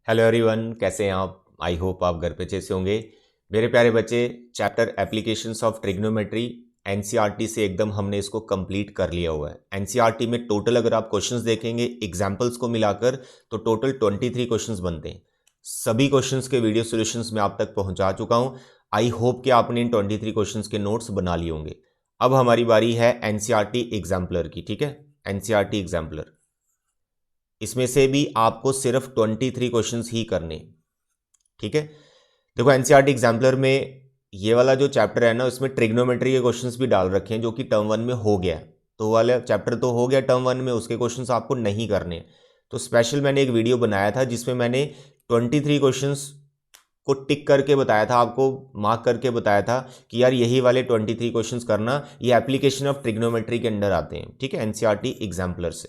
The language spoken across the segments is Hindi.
हेलो एवरीवन, कैसे हैं आप। आई होप आप घर पे अच्छे से होंगे। मेरे प्यारे बच्चे, chapter applications of trigonometry NCERT से एकदम हमने इसको कंप्लीट कर लिया हुआ है। एनसीईआरटी में टोटल अगर आप क्वेश्चंस देखेंगे एग्जाम्पल्स को मिलाकर तो टोटल 23 क्वेश्चंस बनते हैं। सभी क्वेश्चंस के वीडियो सॉल्यूशंस मैं आप तक पहुंचा चुका हूं। आई होप कि आपने इन 23 क्वेश्चंस के नोट्स बना लिए होंगे। अब हमारी बारी है एनसीईआरटी एग्जाम्पलर की। ठीक है, एनसीईआरटी एग्जाम्पलर, इसमें से भी आपको सिर्फ 23 क्वेश्चंस ही करने। ठीक है, देखो एनसीईआरटी एग्जाम्पलर में ये वाला जो चैप्टर है ना, उसमें ट्रिग्नोमेट्री के क्वेश्चंस भी डाल रखे हैं जो कि टर्म 1 में हो गया। तो वो वाला चैप्टर तो हो गया टर्म 1 में, उसके क्वेश्चंस आपको नहीं करने। तो स्पेशल मैंने एक वीडियो बनाया था जिसमें मैंने 23 क्वेश्चंस को टिक करके बताया था, आपको मार्क करके बताया था कि यार यही वाले 23 क्वेश्चंस करना, ये एप्लीकेशन ऑफ ट्रिग्नोमेट्री के अंडर आते हैं। ठीक है, एनसीईआरटी एग्जाम्पलर से,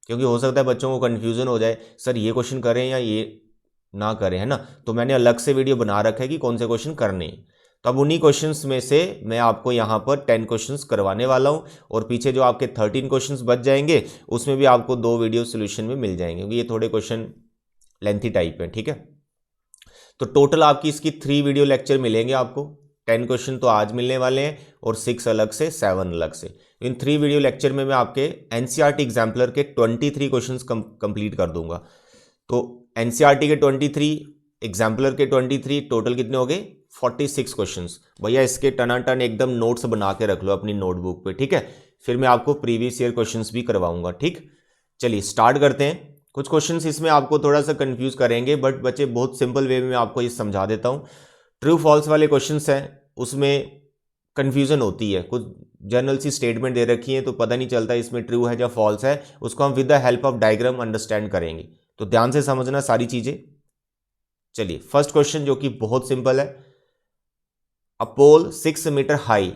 क्योंकि हो सकता है बच्चों को कन्फ्यूजन हो जाए, सर ये क्वेश्चन करें या ये ना करें, है ना। तो मैंने अलग से वीडियो बना रखा है कि कौन से क्वेश्चन करने हैं। तो अब उन्हीं क्वेश्चंस में से मैं आपको यहाँ पर 10 क्वेश्चंस करवाने वाला हूँ, और पीछे जो आपके 13 क्वेश्चंस बच जाएंगे उसमें भी आपको 2 वीडियो सोल्यूशन में मिल जाएंगे, क्योंकि ये थोड़े क्वेश्चन लेंथी टाइप है। ठीक है, तो टोटल आपकी इसकी 3 वीडियो लेक्चर मिलेंगे आपको। 10 क्वेश्चन तो आज मिलने वाले हैं और 6 अलग से, 7 अलग से। इन 3 वीडियो लेक्चर में मैं आपके एनसीईआरटी एग्जाम्पलर के 23 क्वेश्चंस कंप्लीट कर दूंगा। तो एनसीईआरटी के 23, एग्जाम्पलर के 23, टोटल कितने हो गए 46 क्वेश्चंस। भैया इसके टनाटन एकदम नोट्स बना के रख लो अपनी नोटबुक पे। ठीक है, फिर मैं आपको प्रीवियस ईयर क्वेश्चंस भी करवाऊंगा। ठीक, चलिए स्टार्ट करते हैं। कुछ क्वेश्चंस इसमें आपको थोड़ा सा कंफ्यूज करेंगे, बट बच्चे बहुत सिंपल वे में आपको ये समझा देता हूँ। ट्रू फॉल्स वाले क्वेश्चंस हैं, उसमें कंफ्यूजन होती है। कुछ जनरल सी स्टेटमेंट दे रखी है तो पता नहीं चलता इसमें ट्रू है या फॉल्स है, उसको हम with the help of diagram understand करेंगे। तो ध्यान से समझना सारी चीजें। चलिए फर्स्ट क्वेश्चन जो कि बहुत सिंपल है। A pole 6 metre high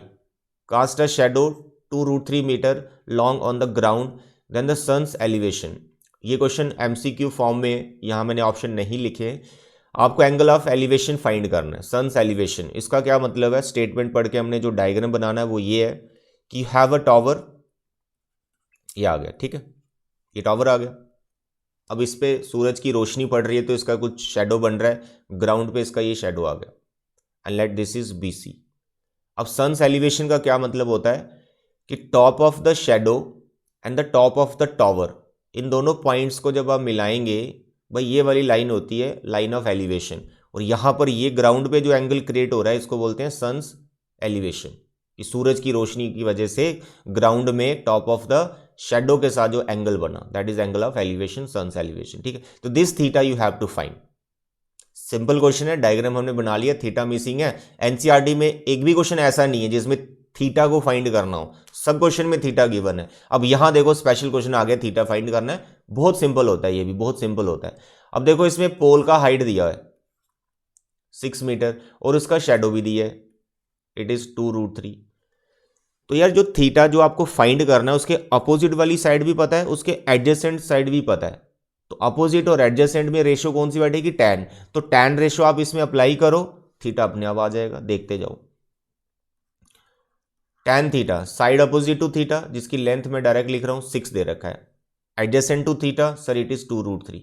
cast a shadow 2√3 metre long on the ground then the sun's elevation. ये क्वेश्चन एमसीक्यू फॉर्म में, यहां मैंने ऑप्शन नहीं लिखे। आपको एंगल ऑफ एलिवेशन फाइंड करना है, सन्स एलिवेशन। इसका क्या मतलब है, स्टेटमेंट पढ़ के हमने जो डायग्राम बनाना है वो ये है कि हैव अ टॉवर, ये आ गया। ठीक है, ये टॉवर आ गया। अब इस पे सूरज की रोशनी पड़ रही है तो इसका कुछ शेडो बन रहा है, ग्राउंड पे इसका ये शेडो आ गया, and let this is BC. अब सन्स एलिवेशन का क्या मतलब होता है कि top of the shadow and the top of the tower, इन दोनों पॉइंट्स को जब आप मिलाएंगे, भाई ये वाली लाइन होती है लाइन ऑफ एलिवेशन, और यहां पर ये ग्राउंड पे जो एंगल क्रिएट हो रहा है इसको बोलते हैं सन्स एलिवेशन। कि सूरज की रोशनी की वजह से ग्राउंड में टॉप ऑफ द शेडो के साथ जो एंगल बना, that is angle of elevation, sun's elevation. ठीक है, तो this theta you have to find. Simple question है, डायग्राम हमने बना लिया, थीटा मिसिंग है। एनसीईआरटी में एक भी क्वेश्चन ऐसा नहीं है जिसमें थीटा को फाइंड करना हो, सब क्वेश्चन में थीटा गिवन है। अब यहां देखो स्पेशल क्वेश्चन आ गया, थीटा फाइंड करना है। बहुत सिंपल होता है, ये भी बहुत सिंपल होता है। अब देखो इसमें पोल का हाइट दिया है 6 मीटर और उसका शेडो भी दिया है, इट इज 2√3। तो यार जो थीटा जो आपको फाइंड करना है उसके अपोजिट वाली साइड भी पता है, उसके एडजेसेंट साइड भी पता है। तो अपोजिट और एडजेसेंट में रेशो कौन सी बैठेगी, टैन। तो टैन रेशो आप इसमें अप्लाई करो, थीटा अपने आप आ जाएगा, देखते जाओ। Tan theta side opposite to theta, जिसकी लेंथ में डायरेक्ट लिख रहा हूं 6 दे रखा है, adjacent to theta sir it is 2√3।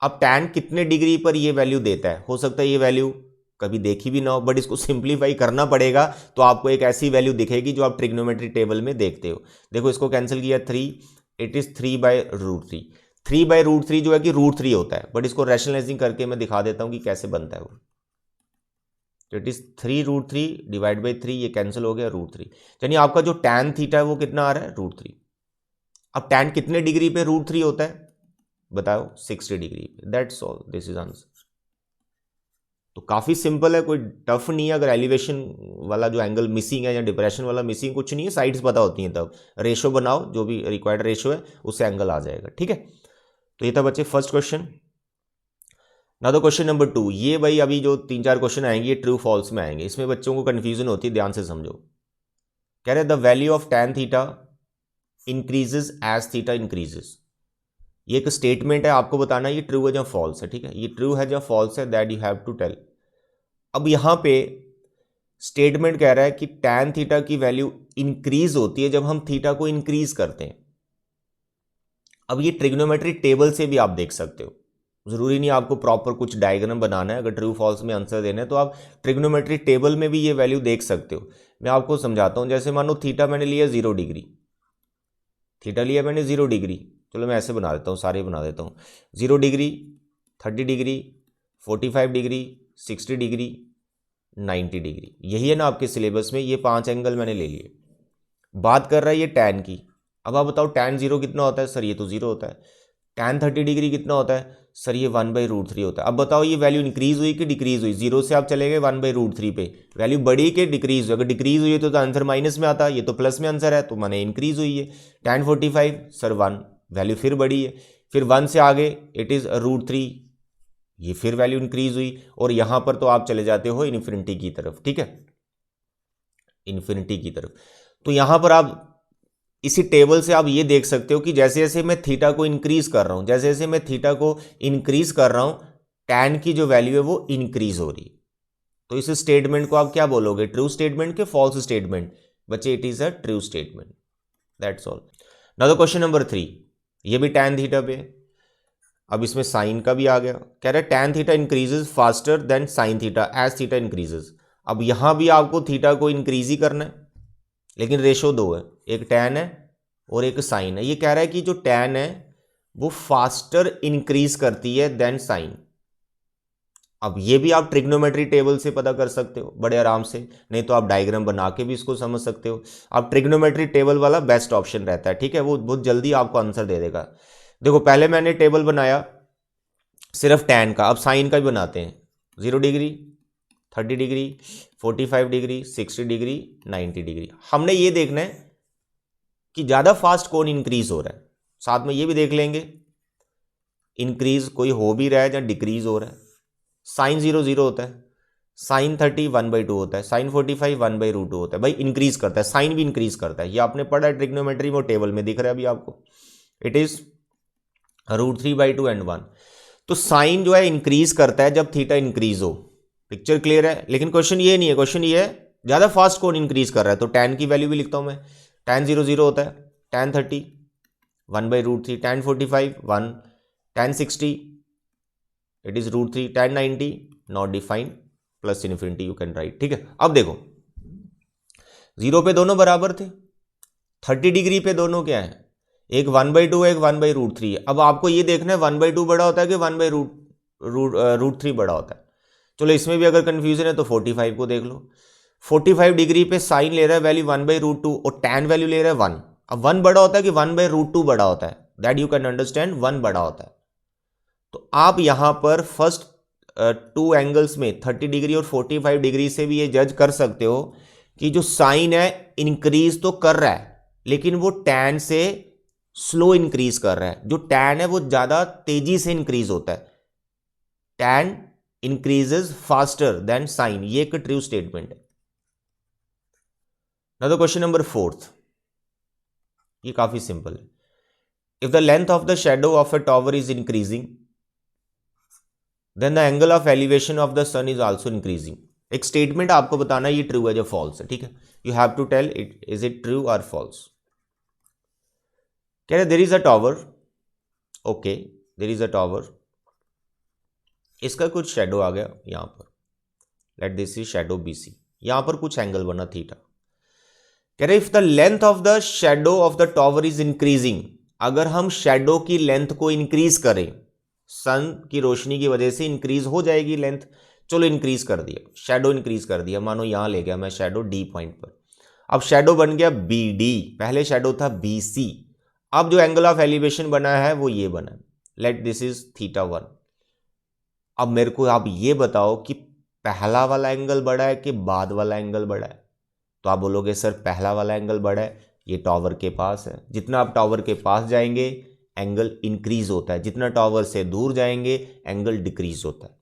अब टैन कितने डिग्री पर ये वैल्यू देता है, हो सकता है ये वैल्यू कभी देखी भी ना हो, बट इसको सिंप्लीफाई करना पड़ेगा तो आपको एक ऐसी वैल्यू दिखेगी जो आप ट्रिग्नोमेट्री टेबल में देखते हो। देखो इसको कैंसिल किया 3, इट इज 3/√3। 3/√3 जो है कि √3 होता है, बट इसको रैशनलाइजिंग करके मैं दिखा देता हूं कि कैसे बनता है वो। तो इट इज 3√3 डिवाइड बाई 3, ये कैंसिल हो गया √3। यानी आपका जो टैन थीटा है वो कितना आ रहा है, √3। अब टैन कितने डिग्री पे √3 होता है बताओ, 60 डिग्री पे। That's all, this is answer. तो काफी सिंपल है, कोई टफ नहीं है। अगर एलिवेशन वाला जो एंगल मिसिंग है या डिप्रेशन वाला मिसिंग, कुछ नहीं है, साइड्स पता होती हैं, तब रेशो बनाओ, जो भी रिक्वायर्ड रेशो है उससे एंगल आ जाएगा। ठीक है, तो ये था बच्चे फर्स्ट क्वेश्चन। ना तो क्वेश्चन नंबर 2, ये भाई अभी जो 3-4 क्वेश्चन आएंगे ये ट्रू फॉल्स में आएंगे, इसमें बच्चों को कंफ्यूजन होती है, ध्यान से समझो। कह रहे the value of tan theta increases as theta increases. ये एक स्टेटमेंट है, आपको बताना ये ट्रू है या फॉल्स है। ठीक है, ये ट्रू है या फॉल्स है, that you have to tell. अब यहां पे स्टेटमेंट कह रहा है कि टैन थीटा की वैल्यू इंक्रीज होती है जब हम थीटा को इंक्रीज करते हैं। अब ये ट्रिग्नोमेट्री टेबल से भी आप देख सकते हो, ज़रूरी नहीं आपको प्रॉपर कुछ डायग्राम बनाना है, अगर ट्रू फॉल्स में आंसर देना है तो आप ट्रिग्नोमेट्री टेबल में भी ये वैल्यू देख सकते हो। मैं आपको समझाता हूँ, जैसे मानो थीटा मैंने लिया 0 डिग्री, थीटा लिया मैंने 0 डिग्री, चलो मैं ऐसे बना देता हूँ, सारे बना देता हूँ। 0 degree, 30 degree, 45 degree, 60 degree, 90 degree, यही है ना आपके सिलेबस में, ये 5 एंगल मैंने ले लिए। बात कर रहा है ये टैन की। अब आप बताओ टैन 0 कितना होता है? सर ये तो 0 होता है। टैन 30 डिग्री कितना होता है? सर ये 1/√3 होता है। अब बताओ ये वैल्यू इंक्रीज हुई कि डिक्रीज हुई? 0 से आप चले गए 1/√3 पे, वैल्यू बढ़ी कि डिक्रीज हुई? अगर डिक्रीज हुई है तो आंसर माइनस में आता, ये तो प्लस में आंसर है, तो माने इंक्रीज हुई है। टैन 45 सर 1, वैल्यू फिर बढ़ी है, फिर 1 से आगे इट इज़ √3, ये फिर वैल्यू इंक्रीज हुई, और यहां पर तो आप चले जाते हो इन्फिनिटी की तरफ, ठीक है, इन्फिनिटी की तरफ। तो यहां पर आप इसी टेबल से आप ये देख सकते हो कि जैसे जैसे मैं थीटा को इंक्रीज कर रहा हूं, जैसे जैसे मैं थीटा को इंक्रीज कर रहा हूं, टैन की जो वैल्यू है वो इंक्रीज हो रही है। तो इस स्टेटमेंट को आप क्या बोलोगे? ट्रू स्टेटमेंट के फॉल्स स्टेटमेंट? बच्चे it is a true statement, that's all. Now the question number 3, ये भी टैन थीटा पे है। अब इसमें साइन का भी आ गया, कह रहे tan theta increases faster than sine theta as theta increases. अब यहां भी आपको थीटा को इंक्रीज ही करना है, लेकिन रेशो 2 है, एक टैन है और एक साइन है। ये कह रहा है कि जो टैन है वो फास्टर इंक्रीज करती है देन साइन। अब ये भी आप ट्रिग्नोमेट्री टेबल से पता कर सकते हो बड़े आराम से, नहीं तो आप डायग्राम बना के भी इसको समझ सकते हो। आप ट्रिग्नोमेट्री टेबल वाला बेस्ट ऑप्शन रहता है, ठीक है, वो बहुत जल्दी आपको आंसर दे देगा। देखो पहले मैंने टेबल बनाया सिर्फ टैन का, अब साइन का भी बनाते हैं। 0 degree, 30 degree, 45 degree, 60 degree, 90 degree. हमने ये देखना है कि ज़्यादा फास्ट कौन इंक्रीज हो रहा है, साथ में ये भी देख लेंगे इंक्रीज कोई हो भी रहा है या डिक्रीज हो रहा है। साइन 0 0 होता है, साइन 30 1/2 होता है, साइन 45 1/√2 होता है। भाई इंक्रीज करता है, साइन भी इंक्रीज करता है, ये आपने पढ़ा है ट्रिग्नोमेट्री में, टेबल में दिख रहा है अभी आपको, इट इज √3/2 एंड 1। तो साइन जो है इंक्रीज करता है जब थीटा इंक्रीज हो, पिक्चर क्लियर है। लेकिन क्वेश्चन ये नहीं है, क्वेश्चन ये है ज्यादा फास्ट कौन इंक्रीज कर रहा है, तो टैन की वैल्यू भी लिखता हूं मैं। टैन 0 0 होता है, tan 30 1/√3, tan 45 1, tan 60 it is √3, tan 90 not defined, plus infinity u can write, ठीक है। अब देखो 0 पे दोनों बराबर थे, 30 डिग्री पे दोनों क्या है, एक 1/2 है, एक 1/√3 है। अब आपको ये देखना है 1/2 बड़ा होता है कि 1/√3 बड़ा होता है। चलो इसमें भी अगर कंफ्यूजन है तो 45 को देख लो। 45 डिग्री पे साइन ले रहा है वैल्यू 1/√2 और टैन वैल्यू ले रहा है 1। अब 1 बड़ा होता है कि 1/√2 बड़ा होता है, दैट यू कैन अंडरस्टैंड, 1 बड़ा होता है। तो आप यहां पर फर्स्ट 2 एंगल्स में 30 डिग्री और 45 डिग्री से भी ये जज कर सकते हो कि जो साइन है इंक्रीज तो कर रहा है, लेकिन वो टैन से स्लो इंक्रीज कर रहा है। जो टैन है वो ज्यादा तेजी से इंक्रीज होता है, tan increases faster than sine, ये एक ट्रू स्टेटमेंट है। नाउ द क्वेश्चन नंबर 4, ये काफी सिंपल है। If the length of the shadow of a tower is increasing then the angle of elevation of the sun is also increasing. एक स्टेटमेंट आपको बताना ये ट्रू है या फॉल्स है, ठीक है। You have to tell it is it true और फॉल्स। कह रहे there is a tower, okay there is a tower, इसका कुछ शेडो आ गया यहां पर, let this is shadow BC, यहां पर कुछ एंगल बना थीटा। कह रहे if the length of the shadow of the tower is increasing, अगर हम शेडो की लेंथ को इंक्रीज करें, सन की रोशनी की वजह से इंक्रीज हो जाएगी लेंथ। चलो इंक्रीज कर दिया, शेडो इंक्रीज कर दिया, मानो यहां ले गया मैं शेडो D पॉइंट पर। अब शेडो बन गया BD, पहले शेडो था BC। अब जो एंगल ऑफ एलिवेशन बना है वो ये बना, लेट दिस इज θ1। अब मेरे को आप ये बताओ कि पहला वाला एंगल बड़ा है कि बाद वाला एंगल बड़ा है? तो आप बोलोगे सर पहला वाला एंगल बड़ा है, ये टॉवर के पास है, जितना आप टॉवर के पास जाएंगे एंगल इंक्रीज होता है, जितना टॉवर से दूर जाएंगे एंगल डिक्रीज होता है।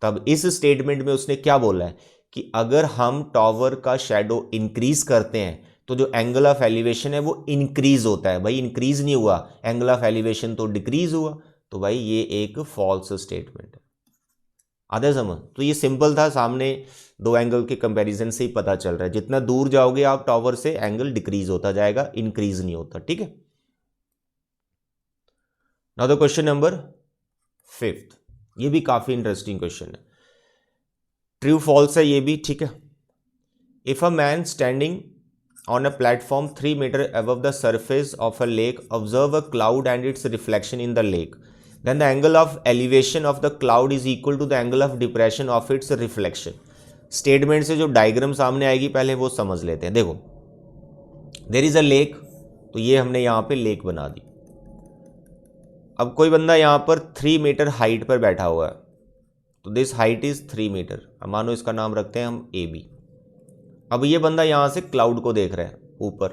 तब इस स्टेटमेंट में उसने क्या बोला है कि अगर हम टॉवर का शेडो इंक्रीज करते हैं तो जो एंगल ऑफ एलिवेशन है वो इंक्रीज होता है। भाई इंक्रीज नहीं हुआ, एंगल ऑफ एलिवेशन तो डिक्रीज हुआ, तो भाई ये एक फॉल्स स्टेटमेंट है। आधा समझ? तो ये सिंपल था, सामने 2 एंगल के कंपैरिजन से ही पता चल रहा है, जितना दूर जाओगे आप टॉवर से एंगल डिक्रीज होता जाएगा, इंक्रीज नहीं होता, ठीक है। Now the question number 5th, ये भी काफी इंटरेस्टिंग क्वेश्चन है, ट्रू फॉल्स है ये भी, ठीक है। If a man standing on a platform 3 meter above the surface of a lake observe a cloud and its reflection in the lake, then the angle of elevation of the cloud is equal to the angle of depression of its reflection. Statement से जो डायग्राम सामने आएगी पहले वो समझ लेते हैं। देखो, देयर इज अ लेक, तो ये हमने यहाँ पे लेक बना दी। अब कोई बंदा यहाँ पर 3 मीटर हाइट पर बैठा हुआ है, तो दिस हाइट इज 3 मीटर। अब मानो इसका नाम रखते हैं हम ए बी। अब ये बंदा यहाँ से क्लाउड को देख रहा है ऊपर,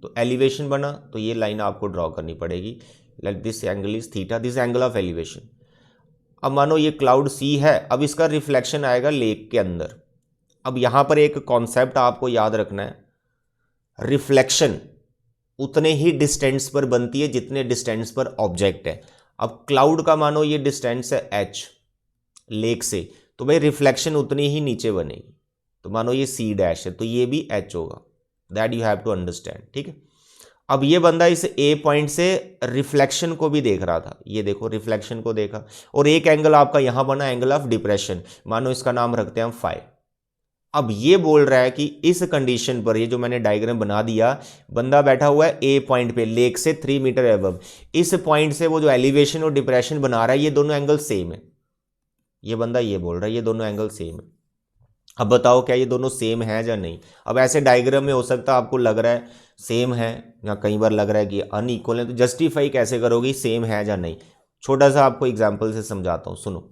तो एलिवेशन बना, तो ये लाइन आपको ड्रॉ करनी पड़ेगी। Like this angle is theta, this angle of elevation. अब मानो ये क्लाउड सी है, अब इसका रिफ्लेक्शन आएगा लेक के अंदर। अब यहाँ पर एक कॉन्सेप्ट आपको याद रखना है, रिफ्लेक्शन उतने ही डिस्टेंस पर बनती है जितने डिस्टेंस पर ऑब्जेक्ट है। अब क्लाउड का मानो ये डिस्टेंस है h लेक से, तो भाई रिफ्लेक्शन उतनी ही नीचे बनेगी। तो मानो ये C डैश है, तो ये भी H होगा। That you have to understand, ठीक है। अब ये बंदा इस A पॉइंट से रिफ्लेक्शन को भी देख रहा था, ये देखो रिफ्लेक्शन को देखा, और एक एंगल आपका यहां बना, एंगल ऑफ डिप्रेशन, मानो इसका नाम रखते हैं हम फाई। अब ये बोल रहा है कि इस कंडीशन पर, ये जो मैंने डायग्राम बना दिया, बंदा बैठा हुआ है A पॉइंट पे, लेक से 3 मीटर अबव, इस पॉइंट से वो जो एलिवेशन और डिप्रेशन बना रहा है, ये दोनों एंगल सेम है। ये बंदा ये बोल रहा है ये दोनों एंगल सेम है। अब बताओ क्या ये दोनों सेम है या नहीं। अब ऐसे डायग्राम में हो सकता है आपको लग रहा है सेम है, या कई बार लग रहा है कि अनइक्वल है, तो जस्टिफाई कैसे करोगे सेम है या नहीं। छोटा सा आपको एग्जांपल से समझाता हूं, सुनो।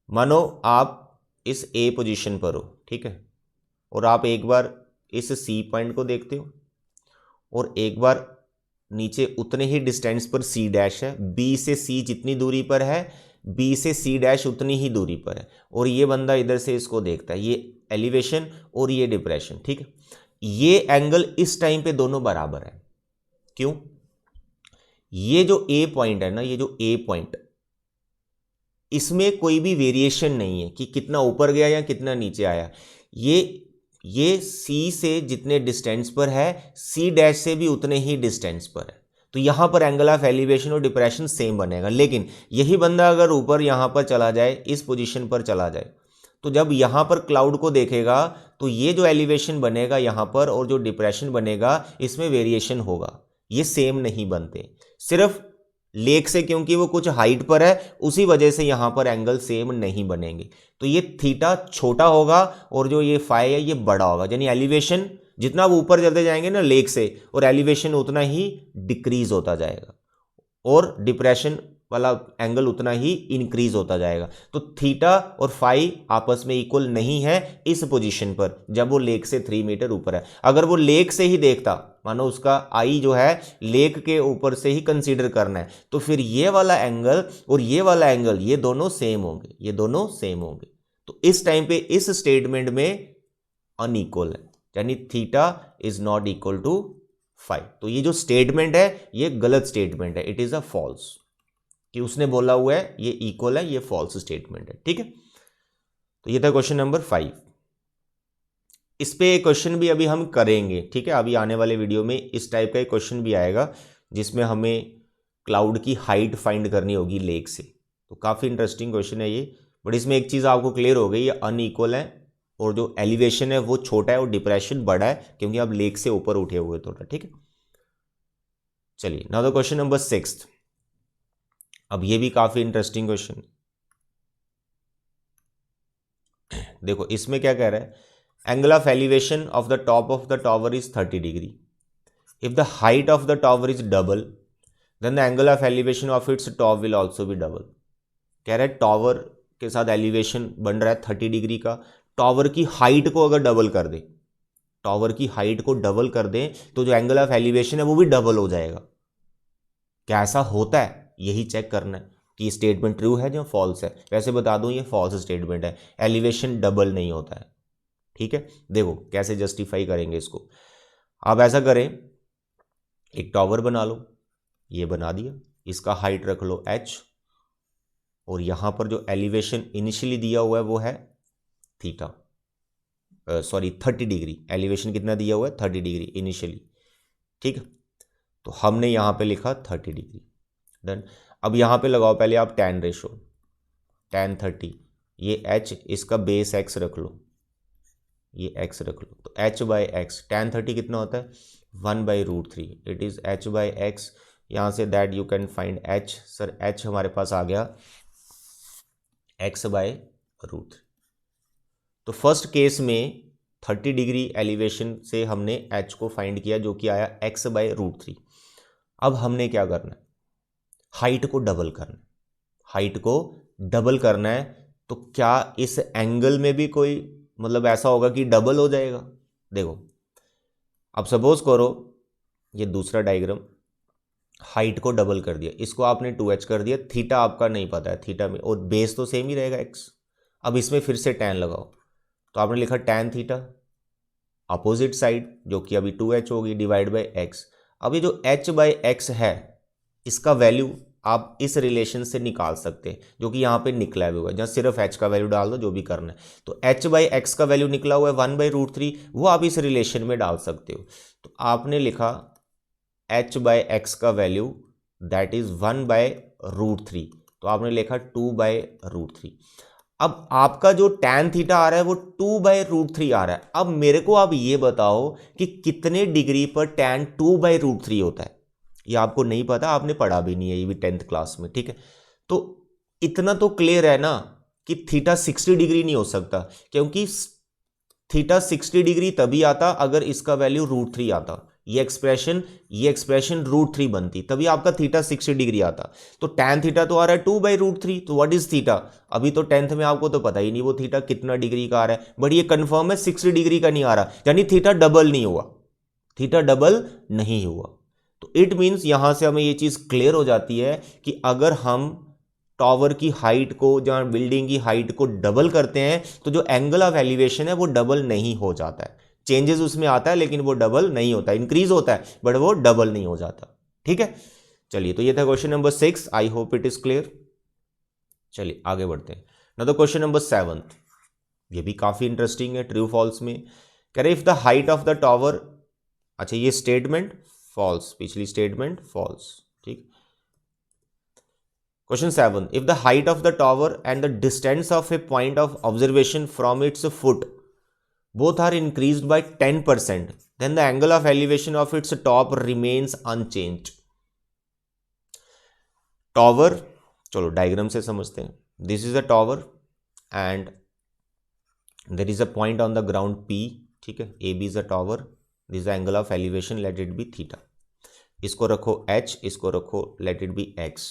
मानो आप इस ए पोजीशन पर हो, ठीक है, और आप एक बार इस सी पॉइंट को देखते हो, और एक बार नीचे उतने ही डिस्टेंस पर सी डैश है, बी से सी जितनी दूरी पर है, बी से सी डैश उतनी ही दूरी पर है, और ये बंदा इधर से इसको देखता है, ये एलिवेशन और ये डिप्रेशन, ठीक है। ये एंगल इस टाइम पे दोनों बराबर है। क्यों? ये जो ए पॉइंट है ना, ये जो ए पॉइंट, इसमें कोई भी वेरिएशन नहीं है कि कितना ऊपर गया या कितना नीचे आया। ये सी से जितने डिस्टेंस पर है, सी डैश से भी उतने ही डिस्टेंस पर है, तो यहां पर एंगल ऑफ एलिवेशन और डिप्रेशन सेम बनेगा। लेकिन यही बंदा अगर ऊपर यहां पर चला जाए, इस पोजीशन पर चला जाए, तो जब यहां पर क्लाउड को देखेगा, तो ये जो एलिवेशन बनेगा यहां पर और जो डिप्रेशन बनेगा, इसमें वेरिएशन होगा, ये सेम नहीं बनते। सिर्फ लेक से क्योंकि वो कुछ हाइट पर है, उसी वजह से यहां पर एंगल सेम नहीं बनेंगे। तो ये थीटा छोटा होगा और जो ये फाई है ये बड़ा होगा, यानी एलिवेशन जितना वो ऊपर चलते जाएंगे ना लेक से, और एलिवेशन उतना ही डिक्रीज होता जाएगा, और डिप्रेशन वाला एंगल उतना ही इंक्रीज होता जाएगा। तो थीटा और फाई आपस में इक्वल नहीं है इस पोजीशन पर, जब वो लेक से 3 मीटर ऊपर है। अगर वो लेक से ही देखता, मानो उसका आई जो है लेक के ऊपर से ही कंसीडर करना है, तो फिर ये वाला एंगल और ये वाला एंगल, ये दोनों सेम होंगे, ये दोनों सेम होंगे। तो इस टाइम पे इस स्टेटमेंट में अनइक्वल है, यानी theta is not equal to phi. तो ये जो स्टेटमेंट है ये गलत स्टेटमेंट है, इट इज अ फॉल्स, कि उसने बोला हुआ है ये इक्वल है, ये फॉल्स स्टेटमेंट है, ठीक है। तो ये था क्वेश्चन नंबर 5। इस पे क्वेश्चन भी अभी हम करेंगे, ठीक है। अभी आने वाले वीडियो में इस टाइप का एक क्वेश्चन भी आएगा, जिसमें हमें क्लाउड की हाइट फाइंड करनी होगी लेक से। तो काफ़ी इंटरेस्टिंग क्वेश्चन है ये, बट इसमें एक चीज़ आपको क्लियर हो गई, ये अनइक्वल है, और जो एलिवेशन है वो छोटा है और डिप्रेशन बड़ा है, क्योंकि आप लेक से ऊपर उठे हुए थोड़ा, ठीक है। चलिए, नाउ द क्वेश्चन नंबर 6। अब ये भी काफ़ी इंटरेस्टिंग क्वेश्चन। देखो इसमें क्या कह रहा है, angle of elevation of the top of the tower is 30 degree. If the height of the tower is double, then the angle of elevation of its top will also be double. कह रहा है टावर के साथ एलिवेशन बन रहा है 30 डिग्री का, टावर की हाइट को अगर डबल कर दे, टावर की हाइट को डबल कर दें, तो जो एंगल ऑफ एलिवेशन है वो भी डबल हो जाएगा। क्या ऐसा होता है? यही चेक करना है कि स्टेटमेंट ट्रू है या फॉल्स है। वैसे बता दूं ये फॉल्स स्टेटमेंट है, एलिवेशन डबल नहीं होता है, ठीक है। देखो कैसे जस्टिफाई करेंगे इसको। आप ऐसा करें, एक टावर बना लो, ये बना दिया, इसका हाइट रख लो h, और यहां पर जो एलिवेशन इनिशियली दिया हुआ है वो है थीटा, 30 डिग्री। एलिवेशन कितना दिया हुआ है? 30 डिग्री इनिशियली, ठीक है। तो हमने यहां पे लिखा 30 डिग्री, डन। अब यहाँ पे लगाओ पहले आप tan रेशो, tan 30, ये h, इसका बेस x रख लो, ये x रख लो, तो h बाई एक्स, tan 30 कितना होता है 1/√3, it is h by x. यहाँ से that you can find h, sir h हमारे पास आ गया x/√3। तो फर्स्ट केस में 30 डिग्री एलिवेशन से हमने h को फाइंड किया जो कि आया x/√3। अब हमने क्या करना है, हाइट को डबल करना है, हाइट को डबल करना है। तो क्या इस एंगल में भी कोई मतलब ऐसा होगा कि डबल हो जाएगा? देखो अब सपोज करो ये दूसरा डायग्राम, हाइट को डबल कर दिया, इसको आपने 2h कर दिया, थीटा आपका नहीं पता है, थीटा में और बेस तो सेम ही रहेगा x। अब इसमें फिर से tan लगाओ, तो आपने लिखा tan थीटा, अपोजिट साइड जो कि अभी 2h होगी डिवाइड बाई x। अब ये जो h बाई एक्स है इसका वैल्यू आप इस रिलेशन से निकाल सकते हैं जो कि यहाँ पे निकला हुआ है, जहाँ सिर्फ h का वैल्यू डाल दो जो भी करना है। तो h बाई एक्स का वैल्यू निकला हुआ है 1/√3, वो आप इस रिलेशन में डाल सकते हो। तो आपने लिखा h बाई एक्स का वैल्यू दैट इज 1/√3, तो आपने लिखा 2/√3। अब आपका जो tan थीटा आ रहा है वो 2/√3 आ रहा है। अब मेरे को आप ये बताओ कि कितने डिग्री पर tan 2/√3 होता है? ये आपको नहीं पता, आपने पढ़ा भी नहीं है ये भी 10th क्लास में, ठीक है। तो इतना तो क्लियर है ना कि थीटा 60 डिग्री नहीं हो सकता, क्योंकि थीटा 60 डिग्री तभी आता अगर इसका वैल्यू √3 आता, ये एक्सप्रेशन √3 बनती, तभी आपका थीटा 60 डिग्री आता। तो tan थीटा तो आ रहा है 2/√3, तो व्हाट इज थीटा? अभी तो 10th में आपको तो पता ही नहीं वो थीटा कितना डिग्री का आ रहा है, बट ये कंफर्म है 60 डिग्री का नहीं आ रहा, यानी थीटा डबल नहीं हुआ, थीटा डबल नहीं हुआ। तो इट मीन्स यहां से हमें ये चीज क्लियर हो जाती है कि अगर हम टावर की हाइट को, जहां बिल्डिंग की हाइट को डबल करते हैं तो जो एंगल ऑफ एलिवेशन है वो डबल नहीं हो जाता है, चेंजेस उसमें आता है लेकिन वो डबल नहीं होता, इंक्रीज होता है बट वो डबल नहीं हो जाता, ठीक है। चलिए तो ये था question number 6, I hope it is clear. चलिए आगे बढ़ते हैं। ना तो क्वेश्चन नंबर 7, ये भी काफी इंटरेस्टिंग है, ट्रू फॉल्स में कह रहे if the height of the tower, अच्छा ये स्टेटमेंट फॉल्स, पिछली स्टेटमेंट फॉल्स, ठीक। Question 7, if the height of the tower and the distance of A point of observation from its foot both are increased by 10%, then the angle of elevation of its top remains unchanged. Tower, चलो डायग्राम से समझते हैं। This is a tower and there is a point on the ground P, ठीक है, A B is a tower, this angle of elevation let it be theta, इसको रखो h, इसको रखो लेट इट बी x,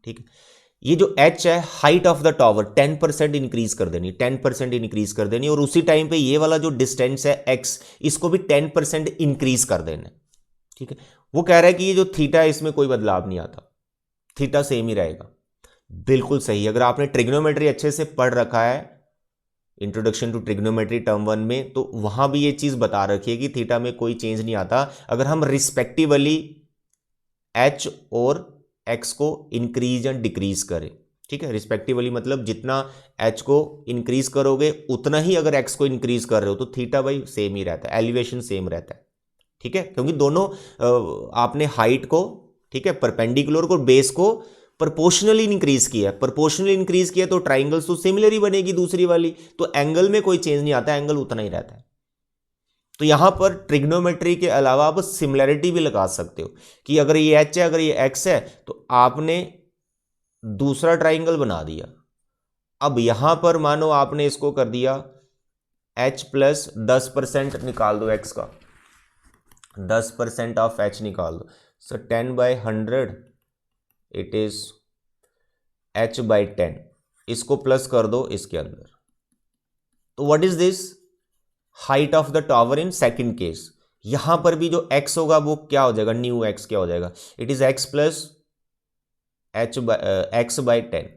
ठीक है। ये जो h है height of the tower 10% increase कर देनी, 10% इंक्रीज कर देनी, और उसी टाइम पे ये वाला जो डिस्टेंस है x, इसको भी 10% इंक्रीज कर देना, ठीक है। वो कह रहा है कि ये जो थीटा है इसमें कोई बदलाव नहीं आता, थीटा सेम ही रहेगा। बिल्कुल सही, अगर आपने ट्रिग्नोमेट्री अच्छे से पढ़ रखा है, इंट्रोडक्शन टू ट्रिग्नोमेट्री टर्म 1 में, तो वहां भी ये चीज बता रखी है कि थीटा में कोई चेंज नहीं आता अगर हम रिस्पेक्टिवली h और x को इंक्रीज या डिक्रीज करें, ठीक है। रिस्पेक्टिवली मतलब जितना h को इंक्रीज करोगे उतना ही अगर x को इंक्रीज कर रहे हो तो थीटा भाई सेम ही रहता है, एलिवेशन सेम रहता है, ठीक है, क्योंकि दोनों आपने हाइट को, ठीक है, परपेंडिकुलर को, बेस को प्रोपोर्शनली इंक्रीज किया है, प्रोपोर्शनली इंक्रीज किया तो ट्राइंगल्स तो सिमिलर ही बनेगी दूसरी वाली, तो एंगल में कोई चेंज नहीं आता, एंगल उतना ही रहता है। तो यहां पर ट्रिग्नोमेट्री के अलावा आप सिमिलैरिटी भी लगा सकते हो कि अगर ये h है, अगर ये x है, तो आपने दूसरा ट्राइंगल बना दिया। अब यहां पर मानो आपने इसको कर दिया h प्लस 10% निकाल दो x का, 10% ऑफ h निकाल दो, सो 10/100 इट इज h/10, इसको प्लस कर दो इसके अंदर, तो what is this? Height of the tower in second case. यहां पर भी जो x होगा वो क्या हो जाएगा, न्यू x क्या हो जाएगा, it is x plus x/10।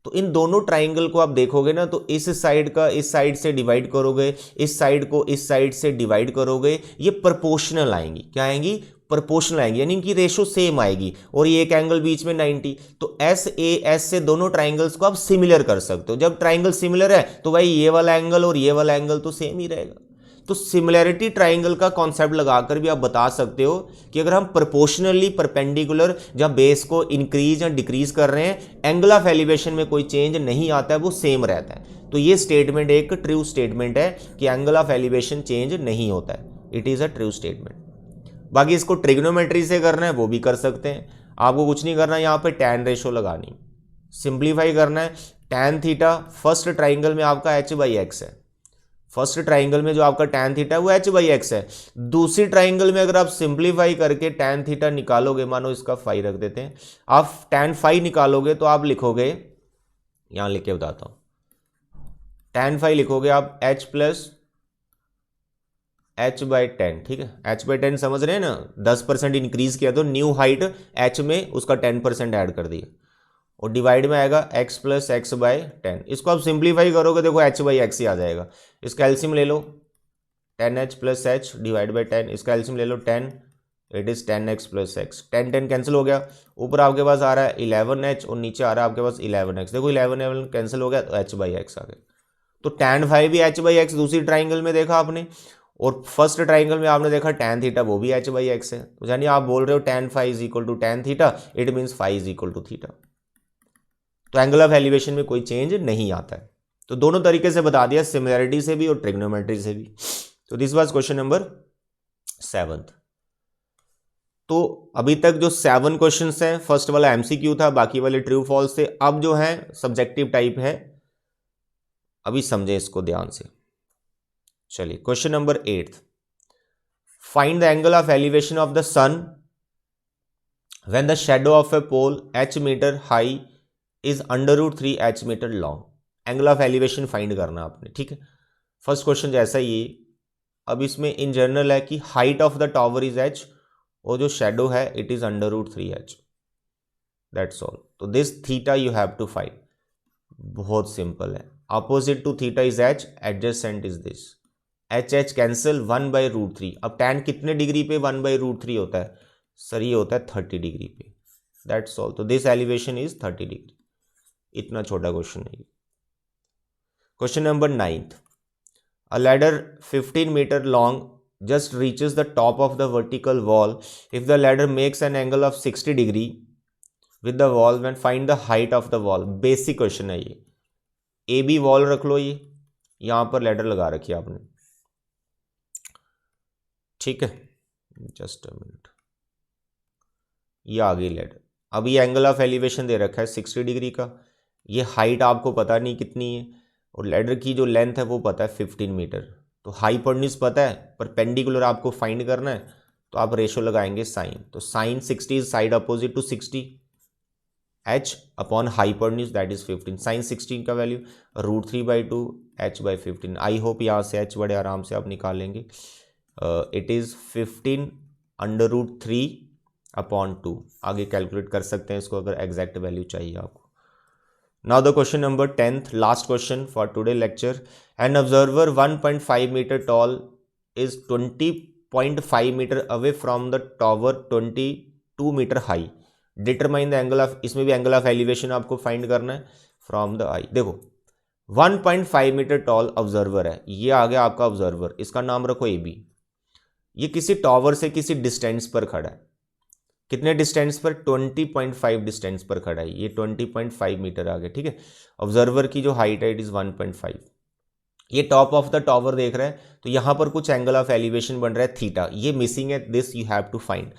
तो इन दोनों ट्राइंगल को आप देखोगे ना, तो इस साइड का इस साइड से डिवाइड करोगे, इस साइड को इस साइड से डिवाइड करोगे, ये प्रोपोर्शनल आएंगी, क्या आएंगी? प्रोपोर्शनल आएंगी, यानी इनकी रेशो सेम आएगी, और ये एक एंगल बीच में 90, तो एस ए एस से दोनों ट्राइंगल्स को आप सिमिलर कर सकते हो। जब ट्राइंगल सिमिलर है तो भाई ये वाला एंगल और ये वाला एंगल तो सेम ही रहेगा। तो सिमिलैरिटी ट्राइंगल का कॉन्सेप्ट लगाकर भी आप बता सकते हो कि अगर हम प्रोपोर्शनली परपेंडिकुलर जब बेस को इंक्रीज या डिक्रीज कर रहे हैं, एंगल ऑफ एलिवेशन में कोई चेंज नहीं आता है, वो सेम रहता है। तो ये स्टेटमेंट एक ट्रू स्टेटमेंट है कि एंगल ऑफ एलिवेशन चेंज नहीं होता है, it is a true statement. बाकी इसको ट्रिग्नोमेट्री से करना है वो भी कर सकते हैं, आपको कुछ नहीं करना, यहाँ पे टैन रेशो लगानी, सिंप्लीफाई करना है। टैन थीटा फर्स्ट ट्राइंगल में आपका h/x है, फर्स्ट ट्राइंगल में जो आपका टैन थीटा है वो h/x है। दूसरी ट्राइंगल में अगर आप सिंप्लीफाई करके टैन थीटा निकालोगे, मानो इसका फाई रख देते हैं, आप टैन फाई निकालोगे तो आप लिखोगे, यहां लिख के बताता हूं, टैन फाई लिखोगे आप h प्लस h/10, ठीक है। h/10 समझ रहे हैं ना, 10% इंक्रीज किया तो न्यू हाइट h में उसका 10% ऐड कर दिया, और डिवाइड में आएगा x प्लस x/10। इसको आप सिंप्लीफाई करोगे, देखो h/x ही आ जाएगा। इसका एलसीएम ले लो, 10h plus h divide by 10, इसका एलसीएम ले लो 10, it is 10x plus x, 10 cancel हो गया, ऊपर आपके पास आ रहा है 11h और नीचे आ रहा है आपके पास 11x, देखो 11 कैंसिल हो गया तो h/x आ गया। तो tan फाई भी h/x दूसरी ट्राइंगल में देखा आपने, और फर्स्ट ट्राइंगल में आपने देखा tan थीटा वो भी h/x है। तो यानी आप बोल रहे हो tan phi is equal to tan theta, it means phi is equal to theta. तो एंगल ऑफ एलिवेशन में कोई चेंज नहीं आता है। तो दोनों तरीके से बता दिया, सिमिलैरिटी से भी और ट्रिग्नोमेट्री से भी। तो दिस वाज क्वेश्चन नंबर 7। तो अभी तक जो 7 क्वेश्चंस हैं, फर्स्ट वाला एमसीक्यू था, बाकी वाले ट्रू फॉल्स थे। अब जो है सब्जेक्टिव टाइप है, अभी समझे इसको ध्यान से। चलिए question number 8, find the angle of elevation of the sun when the shadow of a pole h metre high is √3 h metre long. Angle of elevation find करना आपने, ठीक है। फर्स्ट क्वेश्चन जैसा ही, अब इसमें इन जनरल है कि height of the tower is h और जो शैडो है it is √3 h, that's all. तो this theta you have to find, बहुत सिंपल है। Opposite to theta is h, adjacent is this, h cancel 1/√3। अब tan कितने डिग्री पे 1/√3 होता है सर, ये होता है 30 डिग्री पे, दैट्स ऑल। तो दिस एलिवेशन इज 30 डिग्री, इतना छोटा क्वेश्चन है। Question number 9, a ladder 15 metre long just reaches the top of the vertical wall if the ladder makes an angle of 60 degree with the wall when find the height of the wall. Basic question है ये, ए बी वॉल रख लो, ये यहां पर लैडर लगा रखी है आपने, ठीक है। जस्ट अ मिनट, ये आ गई लैडर। अब ये एंगल ऑफ एलिवेशन दे रखा है 60 डिग्री का, ये हाइट आपको पता नहीं कितनी है, और लैडर की जो लेंथ है वो पता है 15 मीटर। तो हाइपोटेन्यूज पता है, परपेंडिकुलर आपको फाइंड करना है, तो आप रेशो लगाएंगे साइन। तो sine 60 is side opposite to 60, h upon hypotenuse that is 15। Sine 16 का वैल्यू √3/2 h/15। आई होप यहाँ से h बड़े आराम से आप निकालेंगे। It is 15 √3 upon 2। आगे कैलकुलेट कर सकते हैं इसको अगर एग्जैक्ट वैल्यू चाहिए आपको। Now the question number 10th, last question for today lecture. An observer 1.5 metre tall is 20.5 metre away from the tower 22 metre high. Determine the angle of, इसमें भी एंगल ऑफ एलिवेशन आपको फाइंड करना है फ्रॉम द आई। देखो 1.5 मीटर टॉल ऑब्जर्वर है, ये आ गया आपका ऑब्जर्वर, इसका नाम रखो ए बी। ये किसी टॉवर से किसी डिस्टेंस पर खड़ा है, कितने डिस्टेंस पर, 20.5 डिस्टेंस पर खड़ा है, ये 20.5 मीटर आ गया, ठीक है। ऑब्जर्वर की जो हाइट है इट इज 1.5, ये टॉप ऑफ द टॉवर देख रहा है, तो यहां पर कुछ एंगल ऑफ एलिवेशन बन रहा है थीटा, ये मिसिंग है, this you have to find.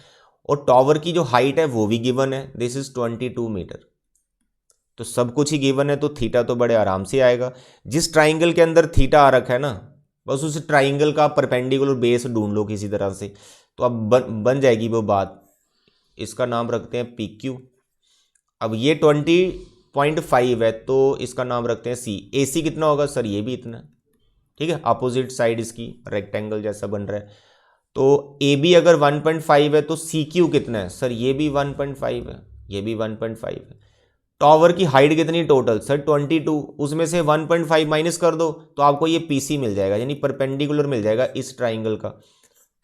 और टॉवर की जो हाइट है वो भी गिवन है, दिस इज 22 मीटर। तो सब कुछ ही गिवन है, तो थीटा तो बड़े आराम से आएगा। जिस ट्राइंगल के अंदर थीटा आ रखा है ना, बस उस ट्राइंगल का परपेंडिकुलर बेस ढूंढ लो किसी तरह से, तो अब बन जाएगी वो बात। इसका नाम रखते हैं पी क्यू। अब ये 20.5 है तो इसका नाम रखते हैं सी। ए सी कितना होगा सर, ये भी इतना, ठीक है। अपोजिट साइड इसकी रेक्टेंगल जैसा बन रहा है, तो ए बी अगर 1.5 है तो सी क्यू कितना है सर, ये भी 1.5 है, ये भी 1.5 है। टॉवर की हाइट कितनी टोटल सर 22, उसमें से 1.5 माइनस कर दो तो आपको ये पी सी मिल जाएगा, यानी परपेंडिकुलर मिल जाएगा इस ट्राइंगल का।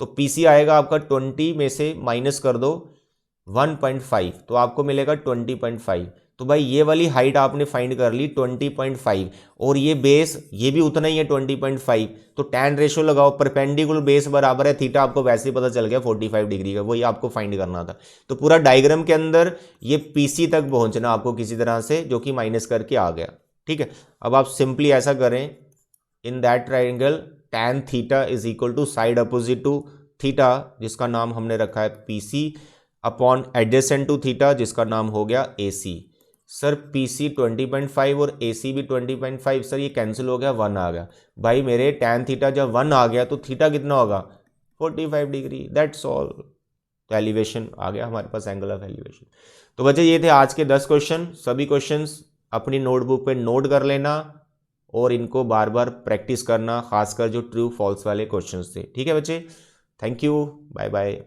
तो पी सी आएगा आपका 20 में से माइनस कर दो 1.5, तो आपको मिलेगा 20.5। तो भाई ये वाली हाइट आपने फाइंड कर ली 20.5 और ये बेस ये भी उतना ही है 20.5, तो tan रेशो लगाओ, परपेंडिकुलर बेस बराबर है थीटा, आपको वैसे ही पता चल गया 45 डिग्री का, वही आपको फाइंड करना था। तो पूरा डायग्राम के अंदर ये पीसी तक पहुंचना आपको किसी तरह से, जो कि माइनस करके आ गया। ठीक है, अब आप सिंपली ऐसा करें, in that triangle tan theta is equal to side opposite to theta जिसका नाम हमने रखा है PC upon adjacent to theta जिसका नाम हो गया AC। सर PC 20.5 और AC भी 20.5, सर ये कैंसिल हो गया, 1 आ गया। भाई मेरे tan थीटा जब 1 आ गया तो थीटा कितना होगा 45 डिग्री, दैट्स ऑल। तो एलिवेशन आ गया हमारे पास, एंगल ऑफ एलिवेशन। तो बच्चे ये थे आज के 10 क्वेश्चन। सभी क्वेश्चंस अपनी नोटबुक पे नोट कर लेना और इनको बार बार प्रैक्टिस करना, खासकर जो ट्रू फॉल्स वाले क्वेश्चंस थे। ठीक है बच्चे, थैंक यू, बाय बाय।